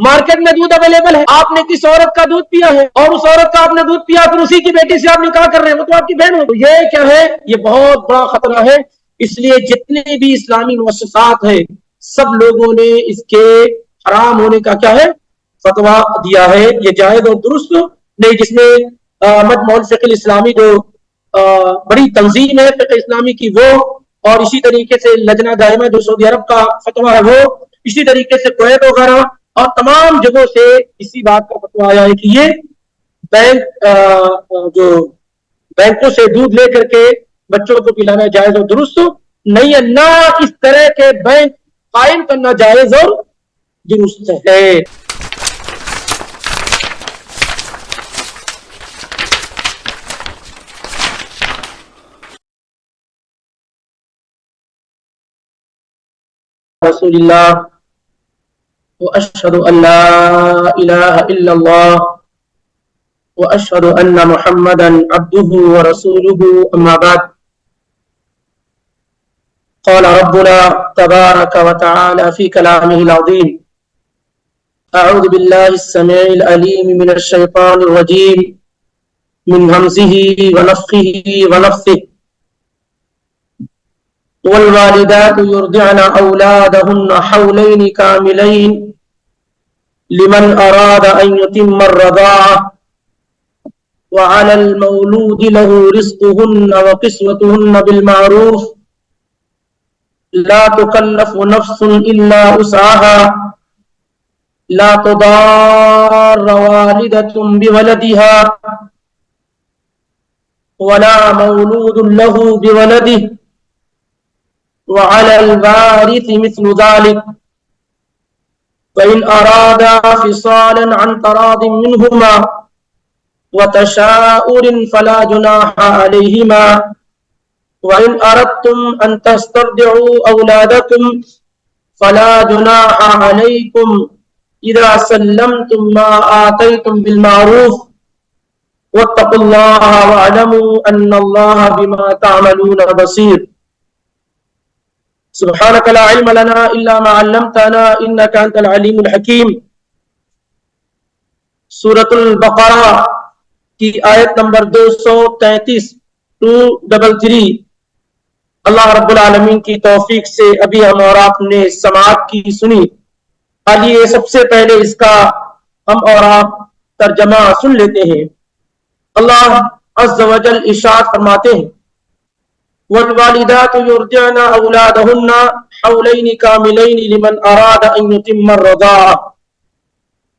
Market میں دودھ available ہے، آپ نے کس عورت کا دودھ پیا ہے اور اس عورت کا آپ نے دودھ پیا، پھر اسی کی بیٹی سے آپ نکاح کر رہے ہیں، وہ تو آپ کی بہن ہو. یہ کیا ہے؟ یہ بہت بڑا خطرہ ہے. اس لیے جتنے بھی اسلامی مؤسسات ہیں سب لوگوں نے اس کے حرام ہونے کا کیا ہے فتویٰ دیا ہے. یہ جائز اور درست نہیں. جس میں مجمع الفقہ الاسلامی جو بڑی تنظیم ہے فقہ اسلامی کی وہ، اور اسی طریقے سے لجنہ دائمہ جو سعودی عرب کا فتویٰ ہے وہ، اسی طریقے سے کویت وغیرہ اور تمام جگہوں سے اسی بات کا فتویٰ آیا ہے کہ یہ بینک جو بینکوں سے دودھ لے کر کے بچوں کو پلانا جائز اور درست نہیں ہے، نہ اس طرح کے بینک قائم کرنا جائز اور درست ہے. رسول اللہ واشهد ان لا اله الا الله واشهد ان محمدا عبده ورسوله. اما بعد، قال ربنا تبارك وتعالى في كلامه العظيم: اعوذ بالله السميع العليم من الشيطان الرجيم من همزه ونفخه ونفثه. والوالدات يرضعن أولادهن حولين كاملين لمن أراد أن يتم الرضاعة وعلى المولود له رزقهن وكسوتهن بالمعروف لا تكلف نفس إلا وسعها لا تضار والدة بولدها ولا مولود له بولده وعلى الوارث مثل ذلك فإن أرادا فصالا عن تراض منهما وتشاؤر فلا جناح عليهما وإن أردتم أن تسترضعوا أولادكم فلا جناح عليكم إذا سلمتم ما آتيتم بالمعروف واتقوا الله واعلموا أن الله بما تعملون بصير. سبحانك لا علم لنا إلا ما علمتنا إنك أنت العليم الحكيم. سورة البقرہ کی آیت نمبر 233 اللہ رب العالمین کی توفیق سے ابھی ہم اور آپ نے سماعت کی سنی. آئیے سب سے پہلے اس کا ہم اور آپ ترجمہ سن لیتے ہیں. اللہ عز و جل ارشاد فرماتے ہیں: والوالدات يرضعن أولادهن حولين كاملين لمن أراد أن يتم الرضاعة.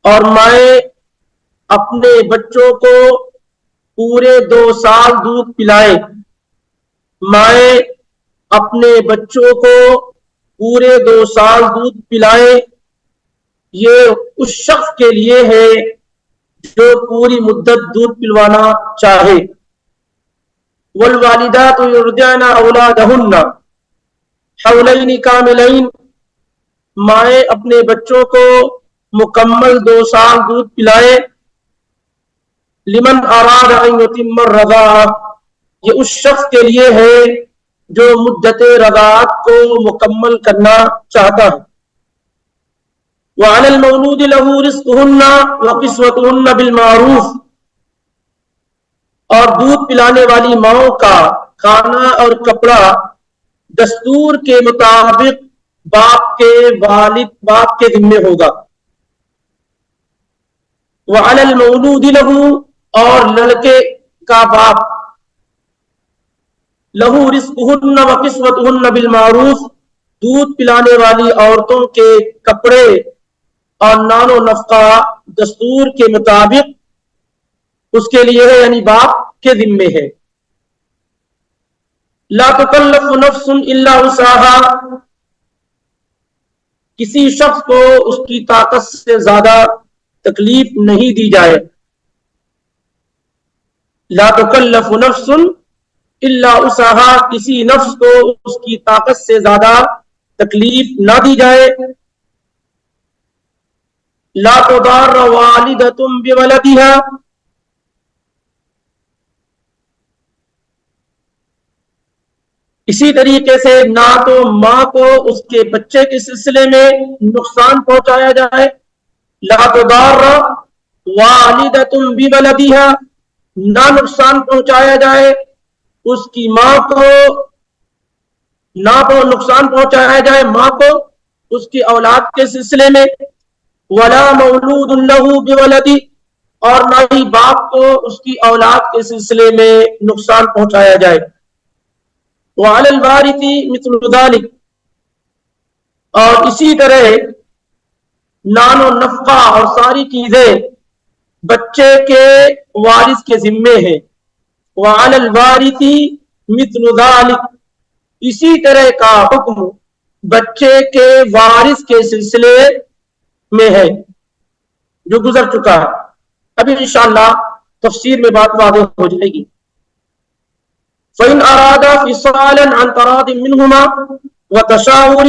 اور مائیں اپنے بچوں کو پورے 2 سال دودھ پلائیں. مائیں اپنے بچوں کو پورے 2 سال دودھ پلائیں. یہ اس شخص کے لیے ہے جو پوری مدت دودھ پلوانا چاہے. والوالدات يرضعن اولادهن حولين كاملين. مائیں اپنے بچوں کو مکمل 2 سال دودھ پلائے. لمن اراد ان يتم الرضاعة. یہ اس شخص کے لیے ہے جو مدت رضاعت کو مکمل کرنا چاہتا ہے. وعلى المولود له رزقهن وكسوتهن بالمعروف. اور دودھ پلانے والی ماؤں کا کھانا اور کپڑا دستور کے مطابق باپ کے ذمے ہوگا. وعلى المولود له. اور لڑکے کا باپ له رزقهن وكسوتهن بالمعروف. دودھ پلانے والی عورتوں کے کپڑے اور نان و نفقہ دستور کے مطابق اس کے لیے ہے، یعنی باپ کے ذمے ہے. لا تکلف نفس الا وسعها. کسی شخص کو اس کی طاقت سے زیادہ تکلیف نہیں دی جائے. لا تکلف نفس الا وسعها. کسی نفس کو اس کی طاقت سے زیادہ تکلیف نہ دی جائے. لا تضار والدة بولدها. اسی طریقے سے نہ تو ماں کو اس کے بچے کے سلسلے میں نقصان پہنچایا جائے لا تضار والدۃ بولدہا، نہ نقصان پہنچایا جائے اس کی ماں کو، نہ نقصان پہنچایا جائے ماں کو اس کی اولاد کے سلسلے میں، ولا مولود لہ بولدہ، اور نہ ہی باپ کو اس کی اولاد کے سلسلے میں نقصان پہنچایا جائے۔ وعلی الوارث مثل ذلک، اور اسی طرح نان و نفقہ اور ساری چیزیں بچے کے وارث کے ذمے ہیں۔ وعلی الوارث مثل ذلک، اسی طرح کا حکم بچے کے وارث کے سلسلے میں ہے جو گزر چکا ہے۔ ابھی انشاءاللہ تفسیر میں بات واضح ہو جائے گی۔ فَإِنْ أَرَادَا فِصَالًا عَنْ تَرَاضٍ مِّنْهُمَا وَتَشَاوُرٍ،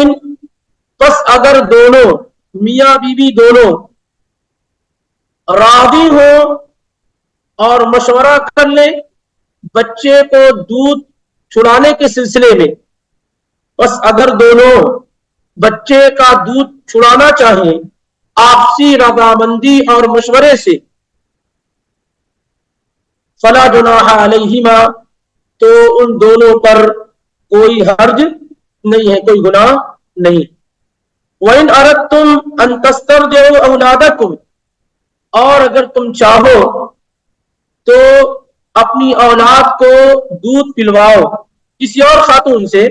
پس اگر دونوں میاں بیوی دونوں راضی ہوں اور مشورہ کر لیں بچے کو دودھ چھڑانے کے سلسلے میں، بس اگر دونوں بچے کا دودھ چھڑانا چاہیں آپسی رضامندی اور مشورے سے، فلا جناح علیہما، تو ان دونوں پر کوئی حرج نہیں ہے، کوئی گناہ نہیں۔ وَإِنْ أَرَدْتُمْ أَن تَسْتَرْضِعُوا أَوْلَادَكُمْ، اور اگر تم چاہو تو اپنی اولاد کو دودھ پلواؤ کسی اور خاتون سے،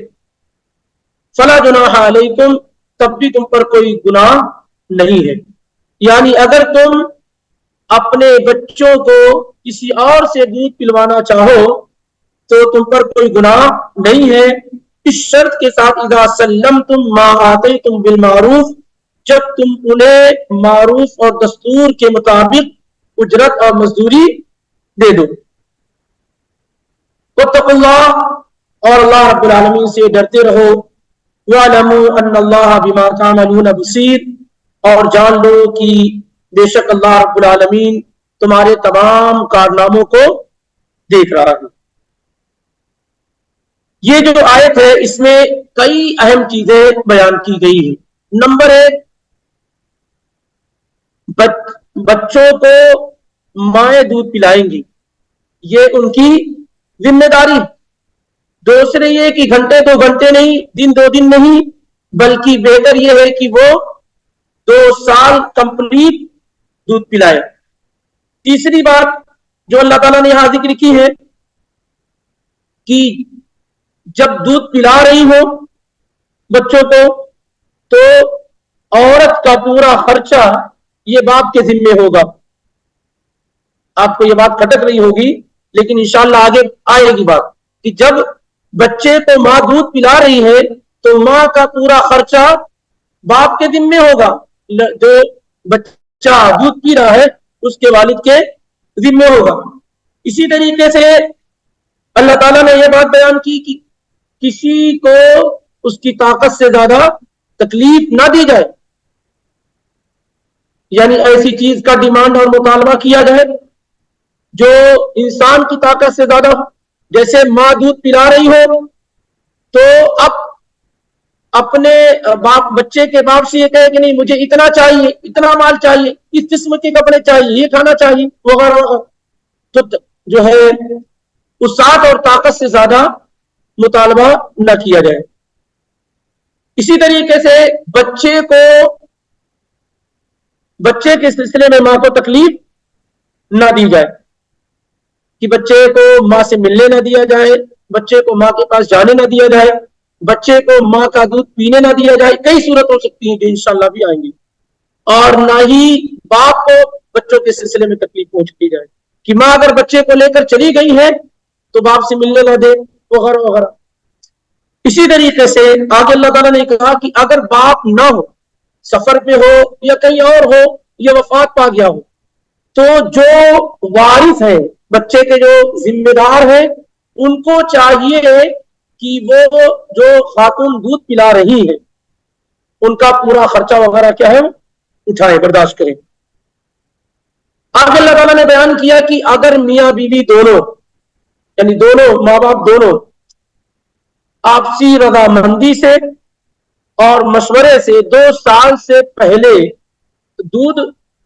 فلا جناح علیکم، تب بھی تم پر کوئی گناہ نہیں ہے۔ یعنی اگر تم اپنے بچوں کو کسی اور سے دودھ پلوانا چاہو تو تم پر کوئی گناہ نہیں ہے، اس شرط کے ساتھ اذا سلمتم ما آتیتم بالمعروف، جب تم انہیں معروف اور دستور کے مطابق اجرت اور مزدوری دے دو۔ واتقوا اللہ، اور اللہ رب العالمین سے ڈرتے رہو۔ وَاعْلَمُوا أَنَّ اللَّهَ بِمَا تَعْمَلُونَ بَصِيرٌ، اور جان لو کہ بے شک اللہ رب العالمین تمہارے تمام کارناموں کو دیکھ رہا ہے۔ یہ جو آیت ہے اس میں کئی اہم چیزیں بیان کی گئی ہیں۔ نمبر ایک، بچوں کو مائیں دودھ پلائیں گی، یہ ان کی ذمہ داری۔ دوسرے یہ کہ گھنٹے 2 گھنٹے نہیں، دن 2 دن نہیں، بلکہ بہتر یہ ہے کہ وہ 2 سال کمپلیٹ دودھ پلائے۔ تیسری بات جو اللہ تعالیٰ نے یہاں ذکر کی ہے کہ جب دودھ پلا رہی ہو بچوں کو تو عورت کا پورا خرچہ یہ باپ کے ذمے ہوگا۔ آپ کو یہ بات کھٹک رہی ہوگی لیکن انشاءاللہ آگے آئے گی بات کہ جب بچے کو ماں دودھ پلا رہی ہے تو ماں کا پورا خرچہ باپ کے ذمے ہوگا، جو بچہ دودھ پی رہا ہے اس کے والد کے ذمے ہوگا۔ اسی طریقے سے اللہ تعالیٰ نے یہ بات بیان کی کہ کسی کو اس کی طاقت سے زیادہ تکلیف نہ دی جائے، یعنی ایسی چیز کا ڈیمانڈ اور مطالبہ کیا جائے جو انسان کی طاقت سے زیادہ ہو۔ جیسے ماں دودھ پلا رہی ہو تو اب اپنے بچے کے باپ سے یہ کہے کہ نہیں مجھے اتنا چاہیے، اتنا مال چاہیے، اس قسم کے کپڑے چاہیے، یہ کھانا چاہیے وغیرہ وغیرہ، تو جو ہے وسعت اور طاقت سے زیادہ مطالبہ نہ کیا جائے۔ اسی طریقے سے بچے کے سلسلے میں ماں کو تکلیف نہ دی جائے کہ بچے کو ماں سے ملنے نہ دیا جائے، بچے کو ماں کے پاس جانے نہ دیا جائے، بچے کو ماں کا دودھ پینے نہ دیا جائے۔ کئی صورت ہو سکتی ہیں جو انشاءاللہ بھی آئیں گی۔ اور نہ ہی باپ کو بچوں کے سلسلے میں تکلیف پہنچتی جائے کہ ماں اگر بچے کو لے کر چلی گئی ہے تو باپ سے ملنے نہ دے وغیرہ وغیرہ۔ اسی طریقے سے آگے اللہ تعالیٰ نے کہا کہ اگر باپ نہ ہو، سفر پہ ہو یا کہیں اور ہو یا وفات پا گیا ہو، تو جو وارث ہیں، بچے کے جو ذمہ دار ہیں، ان کو چاہیے کہ وہ جو خاتون دودھ پلا رہی ہیں ان کا پورا خرچہ وغیرہ کیا ہے اٹھائیں، برداشت کریں۔ آگے اللہ تعالیٰ نے بیان کیا کہ اگر میاں بیوی دونوں یعنی دونوں ماں باپ دونوں آپسی رضامندی سے اور مشورے سے 2 سال سے پہلے دودھ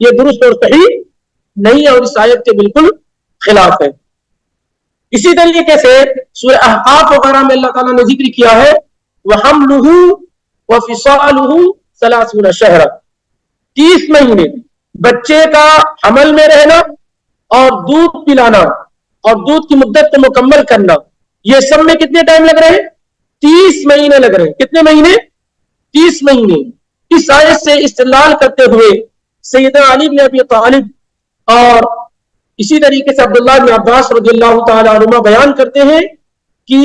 یہ درست اور صحیح نہیں ہے اور اس آیت کے بالکل خلاف ہے۔ اسی طریقے سے سورہ احقاف وغیرہ میں اللہ تعالیٰ نے ذکر کیا ہے وَحَمْلُهُ وَفِصَالُهُ 30 شہرا، 30 مہینے بچے کا حمل میں رہنا اور دودھ پلانا اور دودھ کی مدت کو مکمل کرنا، یہ سب میں کتنے ٹائم لگ رہے ہیں؟ 30 مہینے لگ رہے ہیں۔ کتنے مہینے؟ 30 مہینے۔ اس آیت سے استدلال کرتے ہوئے سیدنا علی بن ابی طالب اور اسی طریقے سے عبداللہ بن عباس رضی اللہ تعالی عنہما بیان کرتے ہیں کہ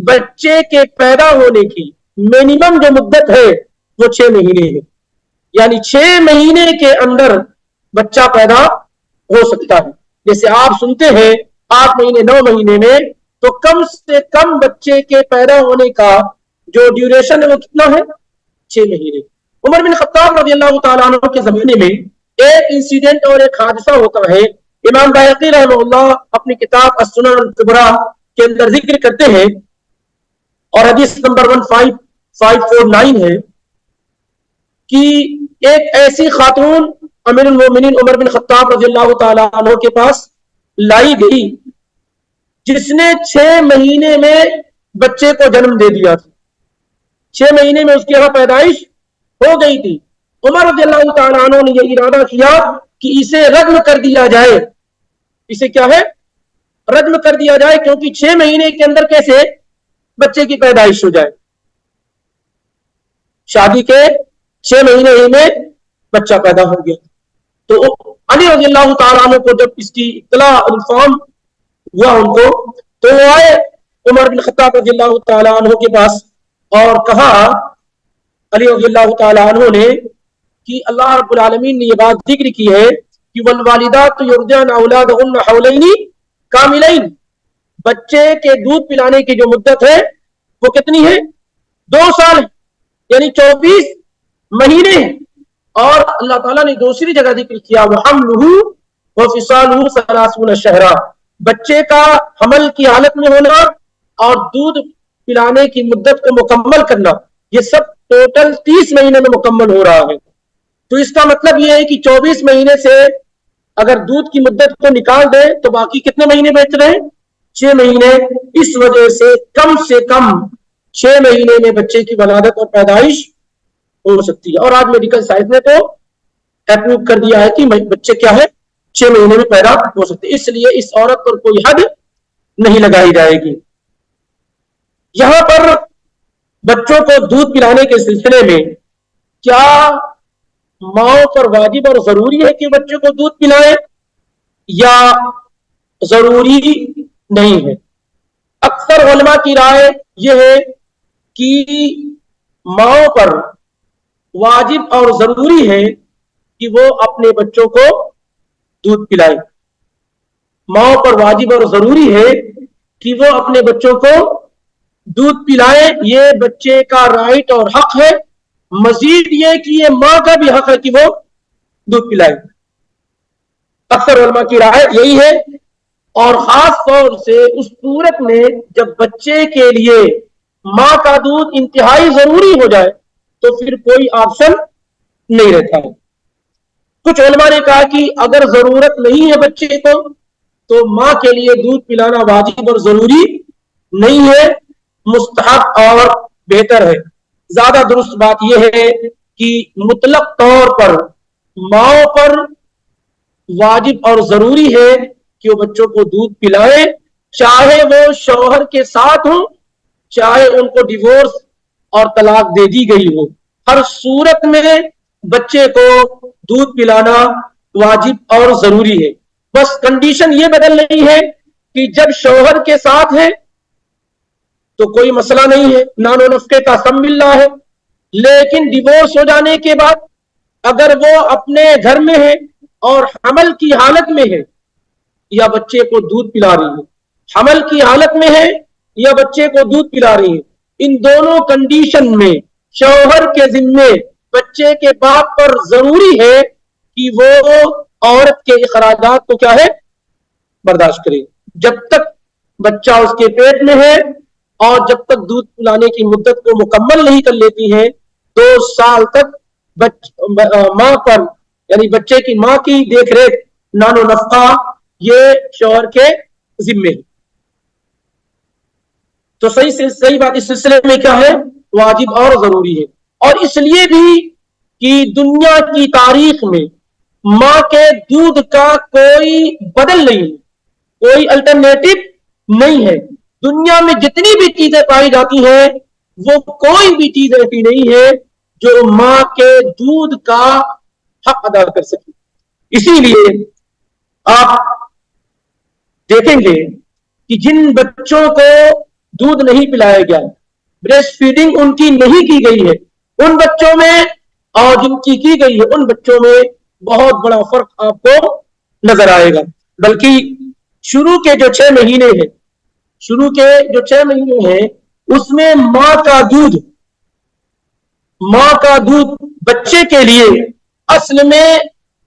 بچے کے پیدا ہونے کی منیمم جو مدت ہے وہ 6 مہینے ہے، یعنی 6 مہینے کے اندر بچہ پیدا ہو سکتا ہے۔ جیسے آپ سنتے ہیں 8 مہینے 9 مہینے میں، تو کم سے کم بچے کے پیدا ہونے کا جو ڈیوریشن ہے وہ کتنا ہے؟ 6 مہینے۔ عمر بن خطاب رضی اللہ تعالیٰ عنہ کے زمانے میں ایک انسیڈنٹ اور ایک حادثہ ہوتا ہے۔ امام بہقی رحمہ اللہ اپنی کتاب السنن الکبریٰ کے اندر ذکر کرتے ہیں اور حدیث نمبر 1549 ہے کہ ایک ایسی خاتون امیر المومنین عمر بن خطاب رضی اللہ تعالیٰ عنہ کے پاس لائی گئی جس نے 6 مہینے میں بچے کو جنم دے دیا تھا۔ 6 مہینے میں اس کی یہاں پیدائش ہو گئی تھی۔ عمر رضی اللہ تعالیٰ عنہ نے یہ ارادہ کیا کہ اسے رجم کر دیا جائے۔ اسے کیا ہے؟ رجم کر دیا جائے، کیونکہ 6 مہینے کے اندر کیسے بچے کی پیدائش ہو جائے؟ شادی کے 6 مہینے ہی میں بچہ پیدا ہو گیا۔ تو علی رضی اللہ تعالیٰ عنہ کو جب اس کی اطلاع انفارم ہوا ان کو، تو وہ آئے عمر بن خطاب رضی اللہ تعالیٰ عنہ کے پاس اور کہا علی رضی اللہ تعالیٰ عنہ نے کہ اللہ رب العالمین نے یہ بات ذکر کی ہے کہ والوالدات یرضعن اولادہن حولین کاملین، بچے کے دودھ پلانے کی جو مدت ہے وہ کتنی ہے؟ 2 سال، یعنی 24 مہینے۔ اور اللہ تعالیٰ نے دوسری جگہ ذکر کیا وَحَمْلُهُ وَفِصَالُهُ 30 شہرا، بچے کا حمل کی حالت میں ہونا اور دودھ پلانے کی مدت کو مکمل کرنا، یہ سب ٹوٹل 30 مہینے میں مکمل ہو رہا ہے۔ تو اس کا مطلب یہ ہے کہ 24 مہینے سے اگر دودھ کی مدت کو نکال دیں تو باقی کتنے مہینے بچ رہے ہیں؟ 6 مہینے۔ اس وجہ سے کم 6 مہینے میں بچے کی ولادت اور پیدائش ہو سکتی ہے۔ اور آج میڈیکل سائنس نے تو اپروو کر دیا ہے کہ بچے کیا ہے 6 مہینے میں پیدا ہو سکتے، اس لیے اس عورت پر کوئی حد نہیں لگائی جائے گی۔ یہاں پر بچوں کو دودھ پلانے کے سلسلے میں کیا ماں پر واجب اور ضروری ہے کہ بچوں کو دودھ پلائیں یا ضروری نہیں ہے؟ اکثر علماء کی رائے یہ ہے کہ ماں پر واجب اور ضروری ہے کہ وہ اپنے بچوں کو دودھ پلائیں۔ ماں پر واجب اور ضروری ہے کہ وہ اپنے بچوں کو دودھ پلائیں، یہ بچے کا رائٹ اور حق ہے۔ مزید یہ کہ یہ ماں کا بھی حق ہے کہ وہ دودھ پلائے۔ اکثر علماء کی رائے یہی ہے، اور خاص طور سے اس صورت میں جب بچے کے لیے ماں کا دودھ انتہائی ضروری ہو جائے تو پھر کوئی آپشن نہیں رہتا ہے۔ کچھ علماء نے کہا کہ اگر ضرورت نہیں ہے بچے کو تو ماں کے لیے دودھ پلانا واجب اور ضروری نہیں ہے، مستحب اور بہتر ہے۔ زیادہ درست بات یہ ہے کہ مطلق طور پر ماں پر واجب اور ضروری ہے کہ وہ بچوں کو دودھ پلائیں، چاہے وہ شوہر کے ساتھ ہوں، چاہے ان کو ڈیورس اور طلاق دے دی گئی ہو، ہر صورت میں بچے کو دودھ پلانا واجب اور ضروری ہے۔ بس کنڈیشن یہ بدل رہی ہے کہ جب شوہر کے ساتھ ہے تو کوئی مسئلہ نہیں ہے، نان و نفقے کا سب مل رہا ہے، لیکن ڈیورس ہو جانے کے بعد اگر وہ اپنے گھر میں ہے اور حمل کی حالت میں ہے یا بچے کو دودھ پلا رہی ہے، حمل کی حالت میں ہے یا بچے کو دودھ پلا رہی ہے، ان دونوں کنڈیشن میں شوہر کے ذمے بچے کے باپ پر ضروری ہے کہ وہ عورت کے اخراجات کو کیا ہے برداشت کرے، جب تک بچہ اس کے پیٹ میں ہے اور جب تک دودھ پلانے کی مدت کو مکمل نہیں کر لیتی ہے 2 سال تک ماں پر یعنی بچے کی ماں کی دیکھ ریکھ نان و نفقہ یہ شوہر کے ذمے. تو صحیح بات اس سلسلے میں کیا ہے؟ واجب اور ضروری ہے. اور اس لیے بھی کہ دنیا کی تاریخ میں ماں کے دودھ کا کوئی بدل نہیں ہے, کوئی الٹرنیٹو نہیں ہے. دنیا میں جتنی بھی چیزیں پائی جاتی ہیں وہ کوئی بھی چیز ایسی نہیں ہے جو ماں کے دودھ کا حق ادا کر سکے. اسی لیے آپ دیکھیں گے کہ جن بچوں کو دودھ نہیں پلایا گیا, بریسٹ فیڈنگ ان کی نہیں کی گئی ہے, ان بچوں میں اور جن کی گئی ہے ان بچوں میں بہت بڑا فرق آپ کو نظر آئے گا. بلکہ شروع کے جو 6 مہینے ہیں, شروع کے جو 6 مہینے ہیں اس میں ماں کا دودھ بچے کے لیے اصل میں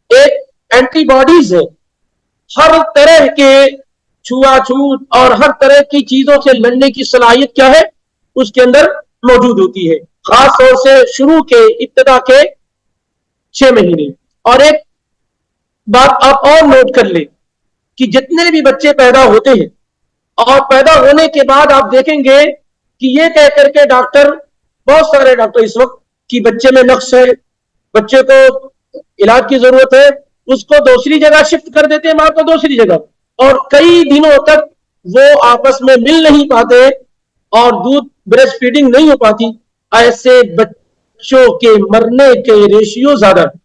ایک اینٹی باڈیز ہے. ہر طرح کے چھوا چھوت اور ہر طرح کی چیزوں سے لڑنے کی صلاحیت کیا ہے اس کے اندر موجود ہوتی ہے, خاص طور سے شروع کے ابتدا کے 6 مہینے. اور ایک بات آپ اور نوٹ کر لیں کہ جتنے بھی بچے پیدا ہوتے ہیں اور پیدا ہونے کے بعد آپ دیکھیں گے کہ یہ کہہ کر کے ڈاکٹر, بہت سارے ڈاکٹر اس وقت کہ بچے میں نقص ہے, بچے کو علاج کی ضرورت ہے, اس کو دوسری جگہ شفٹ کر دیتے ہیں, ماں کو دوسری جگہ, اور کئی دنوں تک وہ آپس میں مل نہیں پاتے اور دودھ بریسٹ فیڈنگ نہیں ہو پاتی. ایسے بچوں کے مرنے کے ریشیو زیادہ ہے.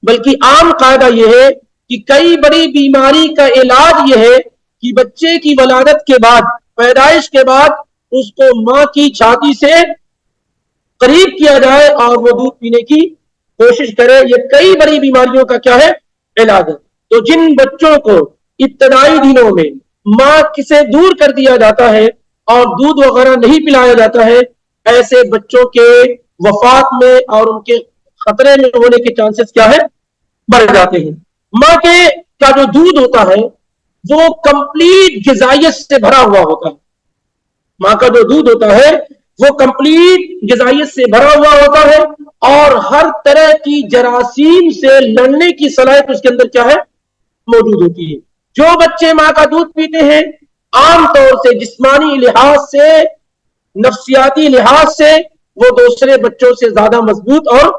بلکہ عام قاعدہ یہ ہے کہ کئی بڑی بیماری کا علاج یہ ہے کہ بچے کی ولادت کے بعد, پیدائش کے بعد اس کو ماں کی چھاتی سے قریب کیا جائے اور وہ دودھ پینے کی کوشش کرے. یہ کئی بڑی بیماریوں کا کیا ہے علاج ہے. تو جن بچوں کو ابتدائی دنوں میں ماں سے دور کر دیا جاتا ہے اور دودھ وغیرہ نہیں پلایا جاتا ہے, ایسے بچوں کے وفات میں اور ان کے خطرے میں ہونے کے چانسز کیا ہے بڑھ جاتے ہیں. ماں کے کا جو دودھ ہوتا ہے وہ کمپلیٹ غذائیت سے بھرا ہوا ہوتا ہے. ماں کا جو دودھ ہوتا ہے وہ کمپلیٹ غذائیت سے بھرا ہوا ہوتا ہے اور ہر طرح کی جراثیم سے لڑنے کی صلاحیت اس کے اندر کیا ہے موجود ہوتی ہے. جو بچے ماں کا دودھ پیتے ہیں عام طور سے جسمانی لحاظ سے, نفسیاتی لحاظ سے وہ دوسرے بچوں سے زیادہ مضبوط اور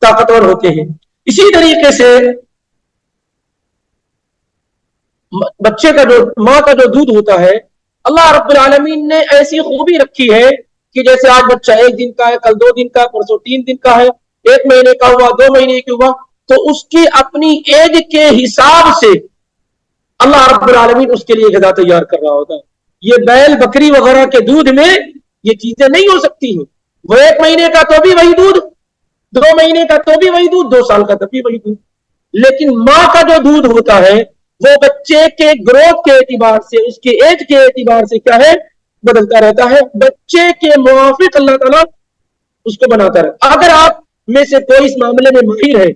طاقتور ہوتے ہیں. اسی طریقے سے بچے کا جو ماں کا جو دودھ ہوتا ہے, اللہ رب العالمین نے ایسی خوبی رکھی ہے کہ جیسے آج بچہ 1 دن کا ہے, کل 2 دن کا, پرسوں 3 دن کا ہے, 1 مہینے کا ہوا, 2 مہینے کا ہوا, تو اس کی اپنی ایج کے حساب سے اللہ رب العالمین اس کے لیے غذا تیار کر رہا ہوتا ہے. یہ بیل بکری وغیرہ کے دودھ میں یہ چیزیں نہیں ہو سکتی ہیں. وہ 1 مہینے کا تو بھی وہی دودھ, 2 مہینے کا تو بھی وہی دودھ, 2 سال کا تو بھی وہی دودھ. لیکن ماں کا جو دودھ ہوتا ہے وہ بچے کے گروتھ کے اعتبار سے, اس کے ایج کے اعتبار سے کیا ہے بدلتا رہتا ہے. بچے کے موافق اللہ تعالیٰ اس کو بناتا رہتا. اگر آپ میں سے کوئی اس معاملے میں ماہر ہے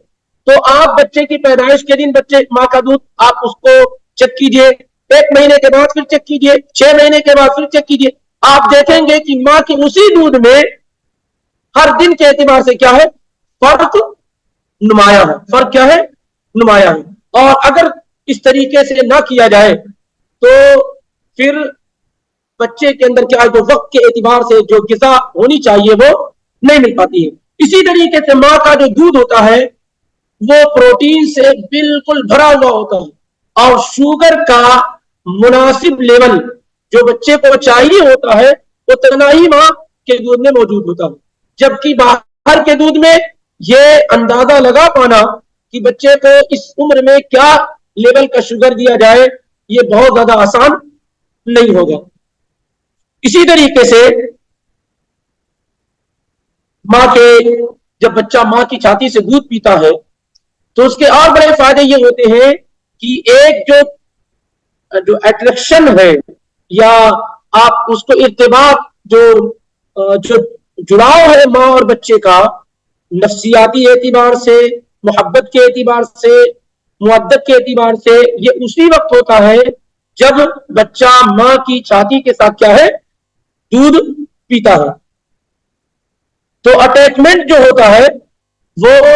تو آپ بچے کی پیدائش کے دن بچے ماں کا دودھ آپ اس کو چیک کیجئے, 1 مہینے کے بعد پھر چیک کیجئے, 6 مہینے کے بعد پھر چیک کیجئے, آپ دیکھیں گے کہ ماں کے اسی دودھ میں ہر دن کے اعتبار سے کیا ہے فرق نمایاں ہے. فرق کیا ہے نمایاں ہے. اور اگر اس طریقے سے نہ کیا جائے تو پھر بچے کے اندر کیا ہے جو وقت کے اعتبار سے جو غذا ہونی چاہیے وہ نہیں مل پاتی ہے. اسی طریقے سے ماں کا جو دودھ ہوتا ہے وہ پروٹین سے بالکل بھرا ہوا ہوتا ہے اور شوگر کا مناسب لیول جو بچے کو چاہیے ہوتا ہے اتنا ہی ماں کے دودھ میں موجود ہوتا ہے. جبکہ باہر کے دودھ میں یہ اندازہ لگا پانا کہ بچے کو اس عمر میں کیا لیول کا شوگر دیا جائے یہ بہت زیادہ آسان نہیں ہوگا. اسی طریقے سے ماں کے جب بچہ ماں کی چھاتی سے دودھ پیتا ہے تو اس کے اور بڑے فائدے یہ ہوتے ہیں کہ ایک جو اٹریکشن ہے یا آپ اس کو ارتباط جو جڑاؤ ہے ماں اور بچے کا نفسیاتی اعتبار سے, محبت کے اعتبار سے, مودت کے اعتبار سے, یہ اسی وقت ہوتا ہے جب بچہ ماں کی چھاتی کے ساتھ کیا ہے دودھ پیتا ہے. تو اٹیچمنٹ جو ہوتا ہے وہ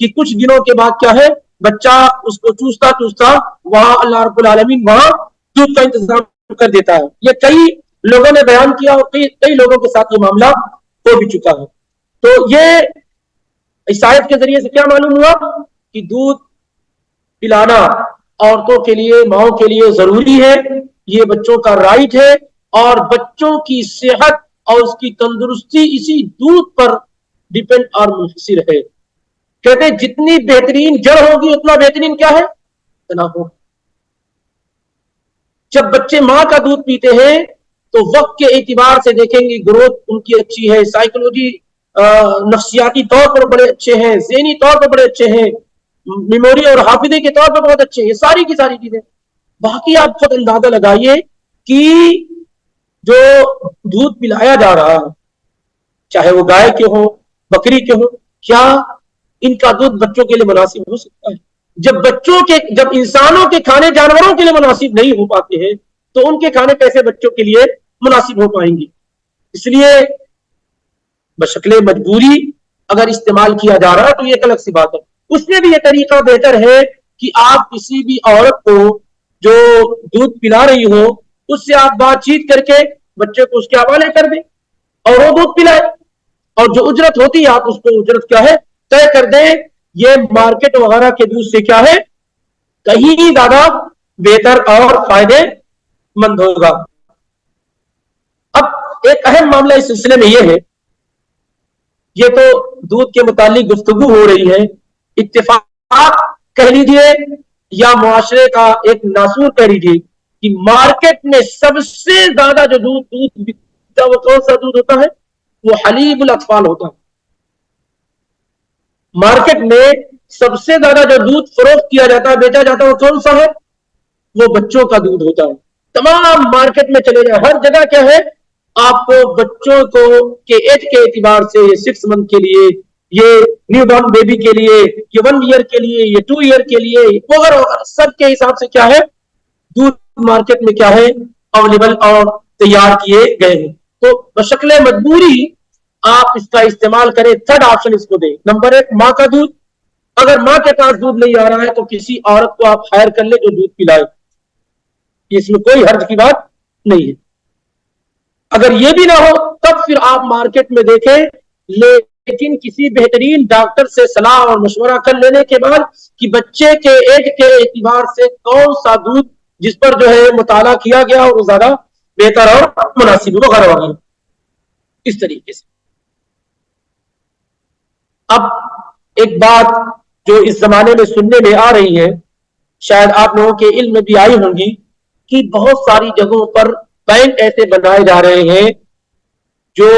کہ کچھ دنوں کے بعد کیا ہے بچہ اس کو چوستا چوستا وہاں اللہ رب العالمین وہاں دودھ کا انتظام کر دیتا ہے. یہ کئی لوگوں نے بیان کیا اور کئی لوگوں کے ساتھ یہ معاملہ ہو بھی چکا ہے. تو یہ اس آیت کے ذریعے سے کیا معلوم ہوا کہ دودھ پلانا عورتوں کے لیے ماؤں کے لیے ضروری ہے, یہ بچوں کا رائٹ ہے, اور بچوں کی صحت اور اس کی تندرستی اسی دودھ پر ڈیپینڈ اور منحصر ہے. کہتے ہیں جتنی بہترین جڑ ہوگی اتنا بہترین کیا ہے تنا ہو. جب بچے ماں کا دودھ پیتے ہیں تو وقت کے اعتبار سے دیکھیں گے گروتھ ان کی اچھی ہے, سائیکولوجی نفسیاتی طور پر بڑے اچھے ہیں, ذہنی طور پر بڑے اچھے ہیں, میموری اور حافظے کے طور پر بہت اچھے ہیں, یہ ساری کی ساری چیزیں. باقی آپ خود اندازہ لگائیے کہ جو دودھ پلایا جا رہا ہے چاہے وہ گائے کے ہو بکری کے ہو, کیا ان کا دودھ بچوں کے لیے مناسب ہو سکتا ہے؟ جب انسانوں کے کھانے جانوروں کے لیے مناسب نہیں ہو پاتے ہیں تو ان کے کھانے کیسے بچوں کے لیے مناسب ہو پائیں گی؟ اس لیے بشکل مجبوری اگر استعمال کیا جا رہا ہے تو یہ ایک الگ سی بات ہے. اس میں بھی یہ طریقہ بہتر ہے کہ آپ کسی بھی عورت کو جو دودھ پلا رہی ہو اس سے آپ بات چیت کر کے بچے کو اس کے حوالے کر دیں اور وہ دودھ پلائے, اور جو اجرت ہوتی ہے آپ اس کو اجرت کیا ہے طے کر دیں. یہ مارکیٹ وغیرہ کے دودھ سے کیا ہے کہیں زیادہ بہتر اور فائدے مند ہوگا. اب ایک اہم معاملہ اس سلسلے میں یہ ہے, یہ تو دودھ کے متعلق گفتگو ہو رہی ہے, اتفاق کہہ لیجیے یا معاشرے کا ایک ناصور کہہ لیجیے کہ مارکیٹ میں سب سے زیادہ جو دودھ بکتا وہ کون سا دودھ ہوتا ہے؟ وہ حلیب الاطفال ہوتا ہے. مارکیٹ میں سب سے زیادہ جو دودھ فروخت کیا جاتا ہے بیچا جاتا ہے وہ کون سا ہے؟ وہ بچوں کا دودھ ہوتا ہے. تمام مارکیٹ میں چلے جائیں ہر جگہ کیا ہے آپ کو بچوں کو کے ایج کے اعتبار سے یہ 6 منتھ کے لیے, یہ نیو بورن بیبی کے لیے, یہ 1 ایئر کے لیے, یہ 2 ایئر کے لیے وغیرہ سب کے حساب سے کیا ہے دودھ مارکیٹ میں کیا ہے اویلیبل اور تیار کیے گئے ہیں. تو بشکل مجبوری آپ اس کا استعمال کریں. تھرڈ آپشن اس کو دیں. نمبر 1 ماں کا دودھ. اگر ماں کے پاس دودھ نہیں آ رہا ہے تو کسی عورت کو آپ ہائر کر لیں جو دودھ پلائے, اس میں کوئی حرج کی بات نہیں ہے. اگر یہ بھی نہ ہو تب پھر آپ مارکیٹ میں دیکھیں, لیکن کسی بہترین ڈاکٹر سے صلاح اور مشورہ کر لینے کے بعد کہ بچے کے ایج کے اعتبار سے کون سا دودھ جس پر جو ہے مطالعہ کیا گیا اور وہ زیادہ بہتر اور مناسب وغیرہ وغیرہ. اس طریقے سے اب ایک بات جو اس زمانے میں سننے میں آ رہی ہے, شاید آپ لوگوں کے علم میں بھی آئی ہوں گی, کہ بہت ساری جگہوں پر بینک ایسے بنائے جا رہے ہیں جو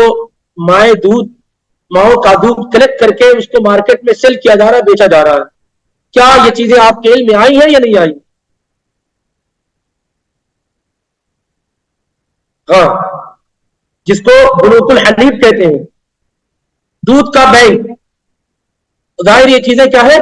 ماؤں کا دودھ کلیکٹ کر کے اس کو مارکیٹ میں سیل کیا جا رہا ہے, بیچا جا رہا ہے. کیا یہ چیزیں آپ کے علم میں آئی ہیں یا نہیں آئی؟ ہاں, جس کو بنوک الحلیب کہتے ہیں, دودھ کا بینک. ظاہر یہ چیزیں کیا ہے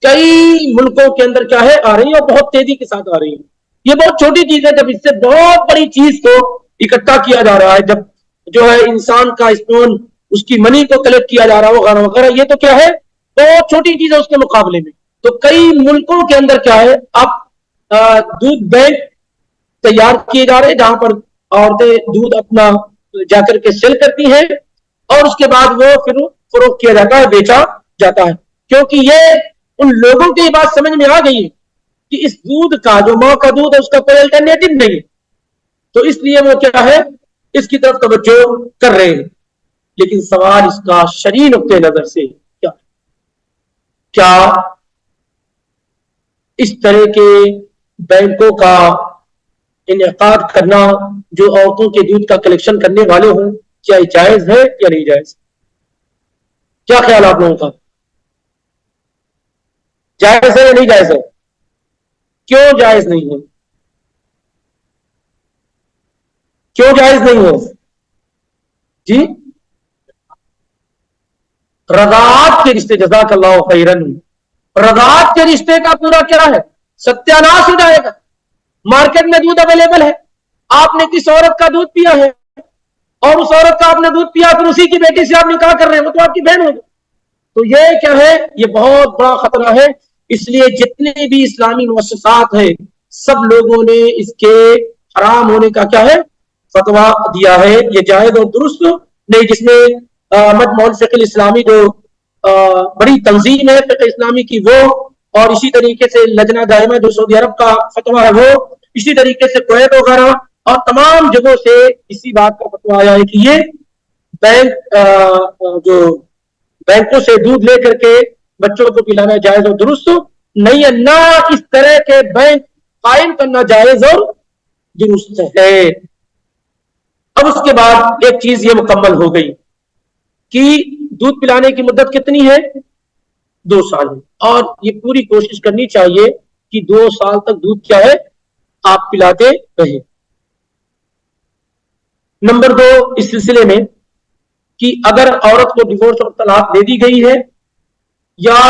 کئی ملکوں کے اندر کیا ہے آ رہی ہیں اور بہت تیزی کے ساتھ آ رہی ہیں. یہ بہت چھوٹی چیز ہے, جب اس سے بہت بڑی چیز کو اکٹھا کیا جا رہا ہے, جب جو ہے انسان کا اسٹون اس کی منی کو کلیکٹ کیا جا رہا ہے وغیرہ وغیرہ, یہ تو کیا ہے بہت چھوٹی چیز ہے اس کے مقابلے میں. تو کئی ملکوں کے اندر کیا ہے اب دودھ بینک تیار کیے جا رہے ہیں جہاں پر عورتیں دودھ اپنا جا کر کے سیل کرتی ہیں اور اس کے بعد وہ پھر فروخت کیا جاتا ہے, بیچا جاتا ہے. کیونکہ یہ ان لوگوں کی بات سمجھ میں آ گئی ہے کہ اس دودھ کا جو ماں کا دودھ ہے اس کا کوئی الٹرنیٹو نہیں ہے, تو اس لیے وہ کیا ہے اس کی طرف توجہ کر رہے ہیں. لیکن سوال اس کا شرعی نقطہ نظر سے کیا اس طرح کے بینکوں کا انعقاد کرنا جو عورتوں کے دودھ کا کلیکشن کرنے والے ہوں, کیا یہ جائز ہے یا نہیں جائز؟ کیا خیال آپ لوگوں کا, جائز ہے یا نہیں جائز ہے؟ کیوں جائز نہیں ہے؟ کیوں جائز نہیں ہے جی؟ رضاعت کے رشتے, جزاک اللہ خیرن, رضاعت کے رشتے کا پورا کیا ہے ستیاناش ہو جائے گا. مارکیٹ میں دودھ اویلیبل ہے, آپ نے کس عورت کا دودھ پیا ہے اور اس عورت کا آپ نے دودھ پیا پھر اسی کی بیٹی سے آپ نکاح کر رہے ہیں, وہ تو آپ کی بہن ہوگی. تو یہ کیا ہے؟ یہ بہت بڑا خطرہ ہے. اس لیے جتنے بھی اسلامی مؤسسات ہیں سب لوگوں نے اس کے حرام ہونے کا کیا ہے؟ فتوا دیا ہے. یہ جائز اور درست نہیں. جس میں مجمع الفقہ الاسلامی جو بڑی تنظیم ہے فقہ اسلامی کی وہ، اور اسی طریقے سے لجنہ دائمہ جو سعودی عرب کا فتوا ہے وہ، اسی طریقے سے کویت وغیرہ اور تمام جگہوں سے اسی بات کا فتوا آیا ہے کہ یہ بینک جو بینکوں سے دودھ لے کر کے بچوں کو پلانا جائز اور درست نہیں ہے. نہ اس طرح کے بینک قائم کرنا جائز اور درست ہے. اب اس کے بعد ایک چیز یہ مکمل ہو گئی کہ دودھ پلانے کی مدت کتنی ہے؟ 2 سال ہے. اور یہ پوری کوشش کرنی چاہیے کہ 2 سال تک دودھ کیا ہے؟ آپ پلاتے رہیں. نمبر 2 اس سلسلے میں کہ اگر عورت کو ڈیورس اور طلاق دے دی گئی ہے یا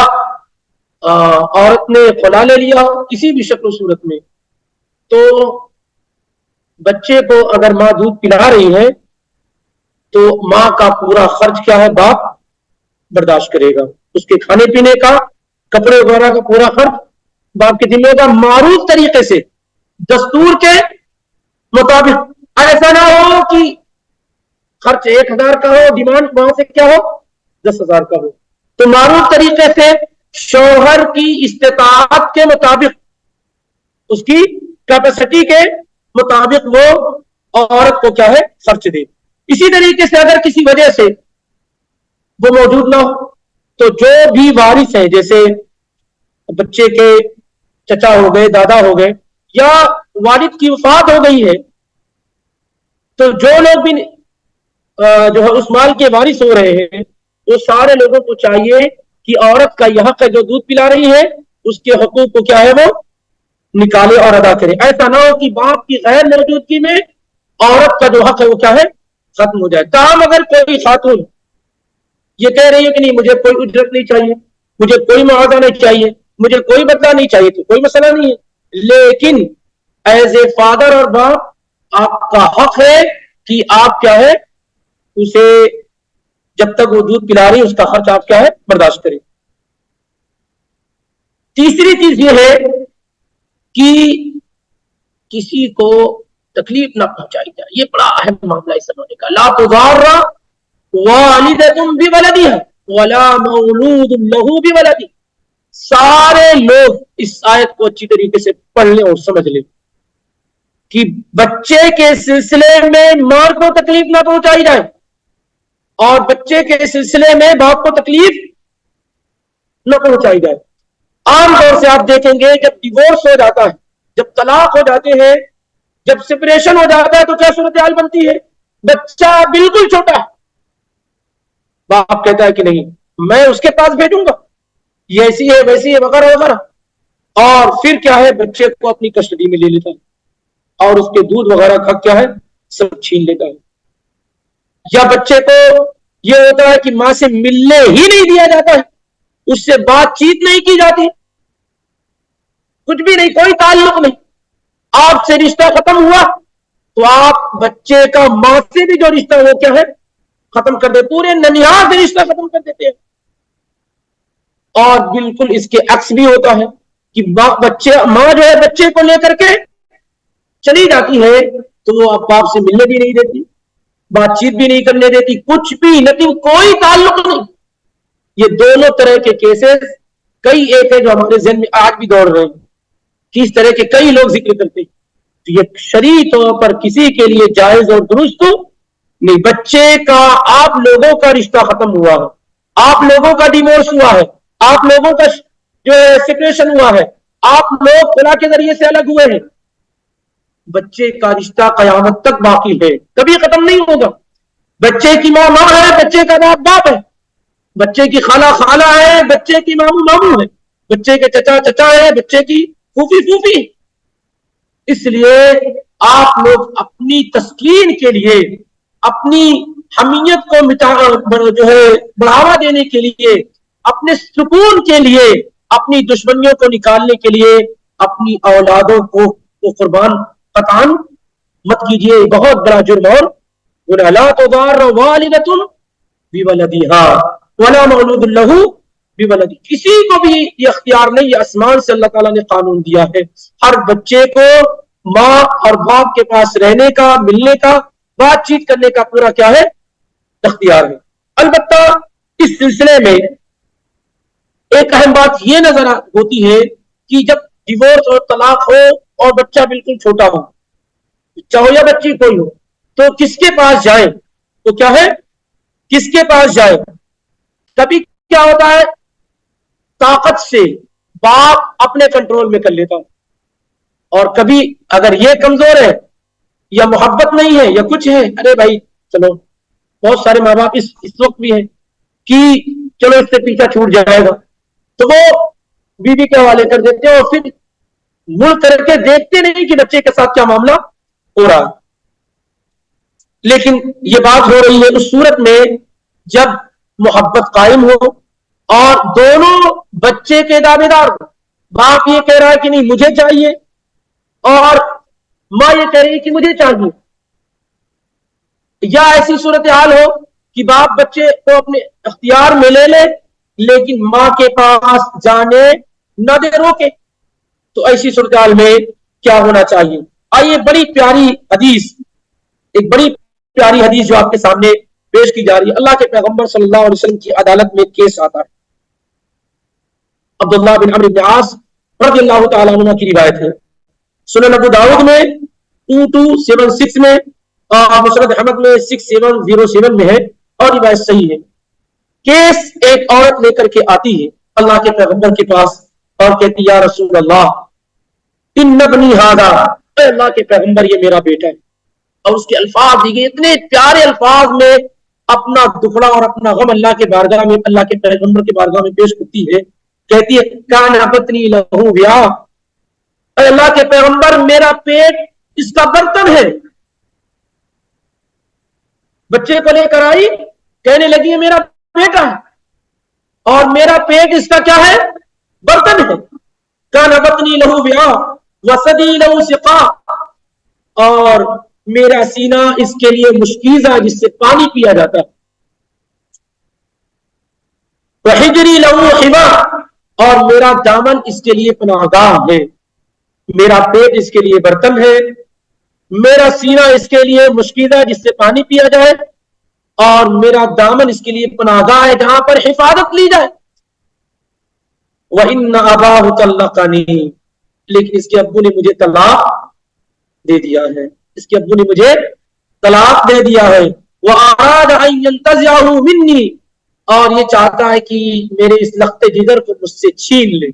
عورت نے خلا لے لیا کسی بھی شکل و صورت میں، تو بچے کو اگر ماں دودھ پلا رہی ہے تو ماں کا پورا خرچ کیا ہے؟ باپ برداشت کرے گا. اس کے کھانے پینے کا، کپڑے وغیرہ کا پورا خرچ باپ کے ذمہ ہوگا، معروف طریقے سے دستور کے مطابق. ایسا نہ ہو کہ خرچ 1000 کا ہو، ڈیمانڈ وہاں سے کیا ہو 10,000 کا ہو. تو معروف طریقے سے شوہر کی استطاعت کے مطابق، اس کی کیپیسٹی کے مطابق وہ عورت کو کیا ہے؟ خرچ دے. اسی طریقے سے اگر کسی وجہ سے وہ موجود نہ ہو تو جو بھی وارث ہیں، جیسے بچے کے چچا ہو گئے، دادا ہو گئے، یا والد کی وفات ہو گئی ہے، تو جو لوگ بھی جو ہے اس مال کے وارث ہو رہے ہیں وہ سارے لوگوں کو چاہیے کہ عورت کا یہ حق ہے جو دودھ پلا رہی ہے اس کے حقوق کو کیا ہے وہ نکالے اور ادا کرے. ایسا نہ ہو کہ باپ کی غیر موجودگی میں عورت کا جو حق ہے وہ کیا ہے؟ ختم ہو جائے. تاہم اگر کوئی خاتون یہ کہہ رہی ہے کہ نہیں مجھے کوئی اجرت نہیں چاہیے، مجھے کوئی معاوضہ نہیں چاہیے، مجھے کوئی بدلہ نہیں چاہیے، تو کوئی مسئلہ نہیں ہے. لیکن ایز اے فادر اور باپ آپ کا حق ہے کہ آپ کیا ہے اسے جب تک وہ دودھ پلا رہی ہے اس کا خرچ آپ کیا ہے برداشت کریں. تیسری چیز یہ ہے کہ کسی کو تکلیف نہ پہنچائی جائے. یہ بڑا اہم معاملہ اس زمانے کا. لا تضار والدۃ بولدها ولا مولود له بولده. سارے لوگ اس آیت کو اچھی طریقے سے پڑھ لیں اور سمجھ لیں کہ بچے کے سلسلے میں ماں کو تکلیف نہ پہنچائی جائے اور بچے کے سلسلے میں باپ کو تکلیف نہ پہنچائی جائے. عام طور سے آپ دیکھیں گے جب ڈیورس ہو جاتا ہے، جب طلاق ہو جاتے ہیں، جب سپریشن ہو جاتا ہے تو کیا صورتحال بنتی ہے؟ بچہ بالکل چھوٹا ہے، باپ کہتا ہے کہ نہیں میں اس کے پاس بھیجوں گا، یہ ایسی ہے ویسی ہے وغیرہ وغیرہ، اور پھر کیا ہے بچے کو اپنی کسٹڈی میں لے لیتا ہے اور اس کے دودھ وغیرہ کا کیا ہے سب چھین لیتا ہے. یا بچے کو یہ ہوتا ہے کہ ماں سے ملنے ہی نہیں دیا جاتا ہے، اس سے بات چیت نہیں کی جاتی، کچھ بھی نہیں، کوئی تعلق نہیں. آپ سے رشتہ ختم ہوا تو آپ بچے کا ماں سے بھی جو رشتہ وہ کیا ہے ختم کر دے، پورے ننیال سے رشتہ ختم کر دیتے ہیں. اور بالکل اس کے عکس بھی ہوتا ہے کہ ماں جو ہے بچے کو لے کر کے چلی جاتی ہے تو وہ اب باپ سے ملنے بھی نہیں دیتی، بات چیت بھی نہیں کرنے دیتی، کچھ بھی نہیں، کوئی تعلق نہیں. یہ دونوں طرح کے کیسز کئی ایک ہے جو ہمارے ذہن میں آج بھی دوڑ رہے ہیں کہ اس طرح کے کئی لوگ ذکر کرتے ہیں. یہ شرعی طور پر کسی کے لیے جائز اور درست نہیں. بچے کا آپ لوگوں کا رشتہ ختم ہوا ہے، آپ لوگوں کا ڈیورس ہوا ہے، آپ لوگوں کا جو سپریشن ہوا ہے، آپ لوگ خلا کے ذریعے سے الگ ہوئے ہیں، بچے کا رشتہ قیامت تک باقی ہے، کبھی ختم نہیں ہوگا. بچے کی ماں ماں ہے، بچے کا باپ باپ ہے، بچے کی خالہ خالہ ہے، بچے کی ماموں ماموں ہے، بچے کے چچا چچا ہے، بچے کی پھوپھی پھوپھی. اس لیے آپ لوگ اپنی تسکین کے لیے، اپنی حمیت کو جو ہے بڑھاوا دینے کے لیے، اپنے سکون کے لیے، اپنی دشمنیوں کو نکالنے کے لیے اپنی اولادوں کو قربان قطعاً مت کیجیے. بہت بڑا جرم اور گناہ. لا تضار والدۃ بولدها ولا مولود لہ بولد، کسی کو بھی یہ اختیار نہیں، یہ آسمان سے اللہ تعالیٰ نے قانون دیا ہے، ہر بچے کو ماں اور باپ کے پاس رہنے کا، ملنے کا، بات چیت کرنے کا پورا کیا ہے، اختیار ہے۔ البتہ اس سلسلے میں ایک اہم بات یہ نظر ہوتی ہے کہ جب ڈیورس اور طلاق ہو اور بچہ بالکل چھوٹا ہو، بچہ ہو یا بچی کوئی ہو، تو کس کے پاس جائے؟ تو کیا ہے، کس کے پاس جائے؟ کبھی کیا ہوتا ہے، طاقت سے باپ اپنے کنٹرول میں کر لیتا، اور کبھی اگر یہ کمزور ہے یا محبت نہیں ہے یا کچھ ہے، ارے بھائی چلو، بہت سارے ماں باپ اس وقت بھی ہیں کہ چلو اس سے پیچھا چھوٹ جائے گا، تو وہ بیوی کے حوالے کر دیتے ہیں، اور پھر مڑ کر کے دیکھتے نہیں کہ بچے کے ساتھ کیا معاملہ ہو رہا۔ لیکن یہ بات ہو رہی ہے اس صورت میں جب محبت قائم ہو اور دونوں بچے کے دعوے دار ہو، باپ یہ کہہ رہا ہے کہ نہیں مجھے چاہیے، اور ماں یہ کہہ رہی ہے کہ مجھے چاہیے، یا ایسی صورتحال ہو کہ باپ بچے کو اپنے اختیار میں لے لے لیکن ماں کے پاس جانے نہ دے، روکے، تو ایسی صورتحال میں کیا ہونا چاہیے؟ آئیے بڑی پیاری حدیث، ایک بڑی پیاری حدیث جو آپ کے سامنے پیش کی جا رہی ہے، اللہ کے پیغمبر صلی اللہ علیہ وسلم کی عدالت میں کیس آتا ہے۔ عبداللہ بن عمرو بن عاص رضی اللہ تعالیٰ عنہ کی روایت ہے، سنن ابو داؤد میں 2276 میں، اور مسند احمد میں 6707 میں ہے، اور روایت صحیح ہے۔ کیس ایک عورت لے کر کے آتی ہے اللہ کے پیغمبر کے پاس اور کہتی یا رسول اللہ ان ابنی ھذا، اے اللہ کے پیغمبر یہ میرا بیٹا ہے، اور اس کے الفاظ دیے اتنے پیارے الفاظ میں اپنا دکھڑا اور اپنا غم اللہ کے بارگاہ میں، اللہ کے پیغمبر کے بارگاہ میں پیش کرتی ہے، کہتی ہے کان بطنی لہو ویا، اے اللہ کے پیغمبر میرا پیٹ اس کا برتن ہے۔ بچے کو لے کر آئی، کہنے لگی میرا بیٹا ہے اور میرا پیٹ اس کا کیا ہے، برتن ہے۔ کان بطنی لہو ویا وصدی لہو سقا، اور میرا سینہ اس کے لیے مشکیزہ جس سے پانی پیا جاتا ہے، وحجری لہو حما، اور میرا دامن اس کے لیے پناہ گاہ ہے۔ میرا پیٹ اس کے لیے برتن ہے، میرا سینہ اس کے لیے مشکیزہ جس سے پانی پیا جائے، اور میرا دامن اس کے لیے پناہ گاہ ہے جہاں پر حفاظت لی جائے۔ وَإِنَّ أَبَاهُ طَلَّقَنِي، لیکن اس کے ابو نے مجھے طلاق دے دیا ہے، اس کے ابو نے مجھے طلاق دے دیا ہے۔ وَأَرَادَ أَن يَنْتَزِعَهُ مِنِّي، اور یہ چاہتا ہے کہ میرے اس لخت جگر کو مجھ سے چھین لے،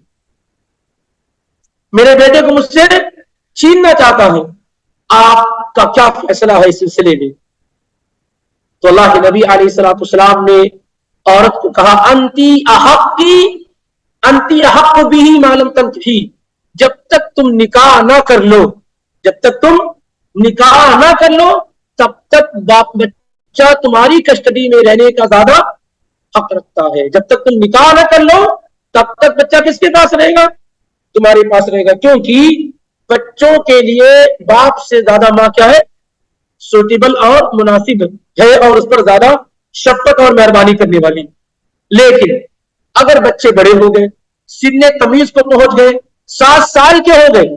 میرے بیٹے کو مجھ سے چھیننا چاہتا ہے، آپ کا کیا فیصلہ ہے اس سلسلے میں؟ تو اللہ کے نبی علیہ الصلوۃ والسلام نے عورت کو کہا انتی احق بھی ما لم تنکحی، جب تک تم نکاح نہ کر لو، جب تک تم نکاح نہ کر لو تب تک باپ بچہ تمہاری کسٹڈی میں رہنے کا زیادہ حق رکھتا ہے۔ جب تک تم نکاح نہ کر لو تب تک بچہ کس کے پاس رہے گا، تمہارے پاس رہے گا، کیونکہ بچوں کے لیے باپ سے زیادہ ماں کیا ہے، سوٹیبل اور مناسب ہے، اور اس پر زیادہ شفقت اور مہربانی کرنے والی۔ لیکن اگر بچے بڑے ہو گئے، سن تمیز کو پہنچ گئے، 7 سال کے ہو گئے،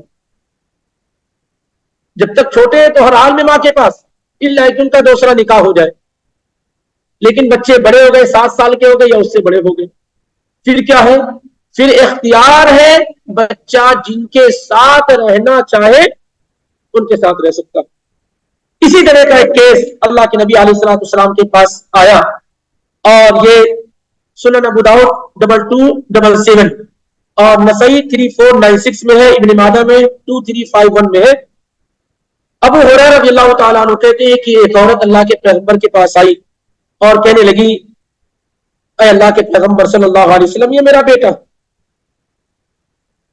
جب تک چھوٹے ہیں تو ہر حال میں ماں کے پاس، الا کہ ان کا دوسرا نکاح ہو جائے، لیکن بچے بڑے ہو گئے، 7 سال کے ہو گئے یا اس سے بڑے ہو گئے، پھر کیا ہے، پھر اختیار ہے، بچہ جن کے ساتھ رہنا چاہے ان کے ساتھ رہ سکتا۔ اسی طرح کا ایک کیس اللہ کے نبی علیہ الصلوۃ والسلام کے پاس آیا، اور یہ سنن ابو داؤد 2277 اور نسائی 3496 میں ہے، ابن ماجہ میں 2351 میں ہے۔ ابو ہریرہ رضی اللہ تعالیٰ عنہ کہتے ہیں کہ ایک عورت اللہ کے پیغمبر کے پاس آئی اور کہنے لگی اے اللہ کے پیغمبر صلی اللہ علیہ وسلم یہ میرا بیٹا،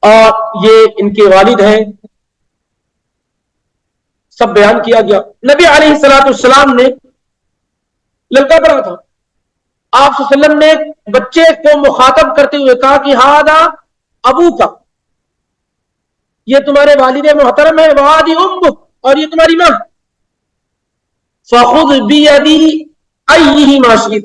اور یہ ان کے والد ہیں، سب بیان کیا گیا۔ نبی علیہ الصلوۃ والسلام نے لڑکا پڑا تھا، آپ صلی اللہ علیہ وسلم نے بچے کو مخاطب کرتے ہوئے کہا کہ ہاذا ابو کا، یہ تمہارے والد محترم ہے، وہادی امک، اور یہ تمہاری ماں، فخذ بیدی ایہما شئت،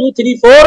234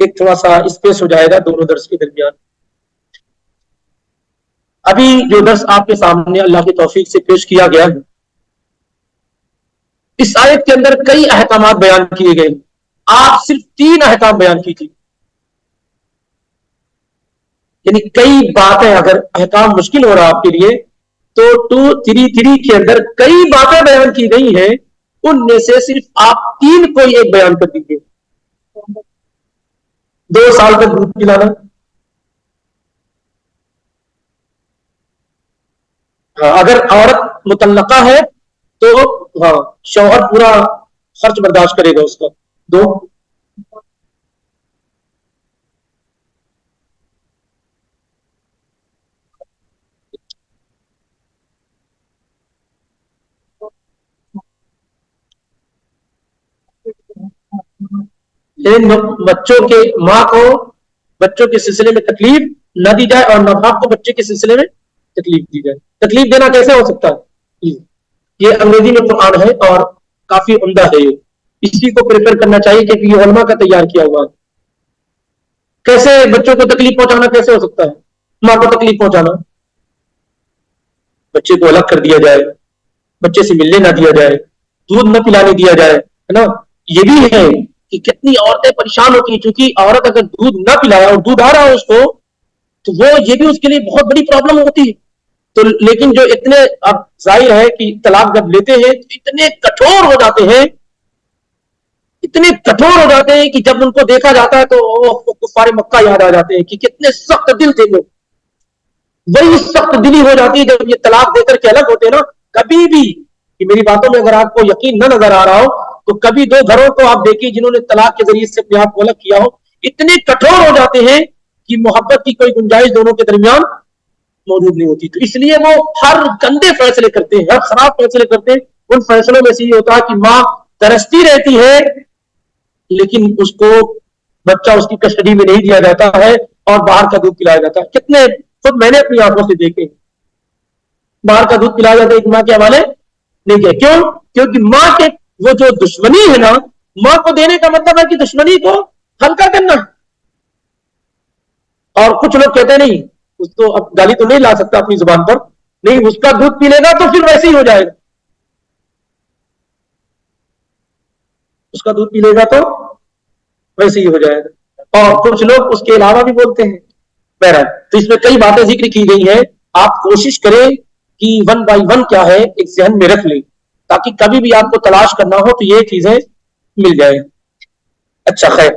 ایک تھوڑا سا اسپیس ہو جائے گا دونوں درس کے درمیان. ابھی جو درس آپ کے سامنے اللہ کی توفیق سے پیش کیا گیا ہے، اس آیت کے اندر کئی احکامات بیان کیے گئے. آپ صرف 3 احکام بیان کیجیے. یعنی کئی باتیں، اگر احکام مشکل ہو رہا آپ کے لیے تو 233 کے اندر کئی باتیں بیان کی گئی ہیں، ان میں سے صرف آپ 3 کوئی ایک بیان کر دیجیے. 2 سال تک دودھ پلانا، اگر عورت مطلقہ ہے تو ہاں شوہر پورا خرچ برداشت کرے گا اس کا. 2 بچوں کے ماں کو بچوں کے سلسلے میں تکلیف نہ دی جائے اور نہ باپ کو بچے کے سلسلے میں تکلیف دی جائے. تکلیف دینا کیسے ہو سکتا ہے؟ یہ انگریزی میں قرآن ہے اور کافی عمدہ ہے. یہ اسی کو پریفر کرنا چاہیے کہ یہ علماء کا تیار کیا ہوا ہے. کیسے بچوں کو تکلیف پہنچانا کیسے ہو سکتا ہے؟ ماں کو تکلیف پہنچانا، بچے کو الگ کر دیا جائے، بچے سے ملنے نہ دیا جائے، دودھ نہ پلانے دیا جائے، ہے نا. یہ بھی ہے کہ کتنی عورتیں پریشان ہوتی ہیں، کیونکہ عورت اگر دودھ نہ پلایا اور دودھ آ رہا ہو اس کو تو وہ یہ بھی اس کے لیے بہت بڑی پرابلم ہوتی ہے. تو لیکن جو اتنے اب ظاہر ہے کہ طلاق جب لیتے ہیں تو اتنے کٹھور ہو جاتے ہیں، اتنے کٹھور ہو جاتے ہیں کہ جب ان کو دیکھا جاتا ہے تو کفار مکہ یاد آ جاتے ہیں کہ کتنے سخت دل تھے وہ. وہی سخت دلی ہو جاتی ہے جب یہ طلاق دے کر کے الگ ہوتے ہیں نا. کبھی بھی کہ میری باتوں میں اگر آپ کو یقین نہ نظر آ رہا ہو تو کبھی 2 گھروں کو آپ دیکھیے جنہوں نے طلاق کے ذریعے سے اپنے آپ کو الگ کیا ہو، اتنے کٹھور ہو جاتے ہیں کہ محبت کی کوئی گنجائش دونوں کے درمیان موجود نہیں ہوتی. تو اس لیے وہ ہر گندے فیصلے کرتے ہیں، ہر خراب فیصلے کرتے ہیں. ان فیصلوں میں سے یہ ہوتا ہے کہ ماں ترستی رہتی ہے لیکن اس کو بچہ اس کی کسٹڈی میں نہیں دیا جاتا ہے اور باہر کا دودھ پلایا جاتا ہے. کتنے خود میں نے اپنی آنکھوں سے دیکھے باہر کا دودھ پلایا جاتا ہے ایک ماں کے حوالے نہیں کیا. کیوں؟ کیونکہ ماں کے وہ جو دشمنی ہے نا، ماں کو دینے کا مطلب ہے کہ دشمنی کو ہلکا کرنا. اور کچھ لوگ کہتے ہیں نہیں اس تو اب گالی تو نہیں لا سکتا اپنی زبان پر، نہیں اس کا دودھ پی لے گا تو پھر ویسے ہی ہو جائے گا، اس کا دودھ پی لے گا تو ویسے ہی ہو جائے گا. اور کچھ لوگ اس کے علاوہ بھی بولتے ہیں. بہرحال تو اس میں کئی باتیں ذکر کی گئی ہیں. آپ کوشش کریں کہ 1 بائی 1 کیا ہے ایک ذہن میں رکھ لیں تاکہ کبھی بھی آپ کو تلاش کرنا ہو تو یہ چیزیں مل جائیں. اچھا خیر.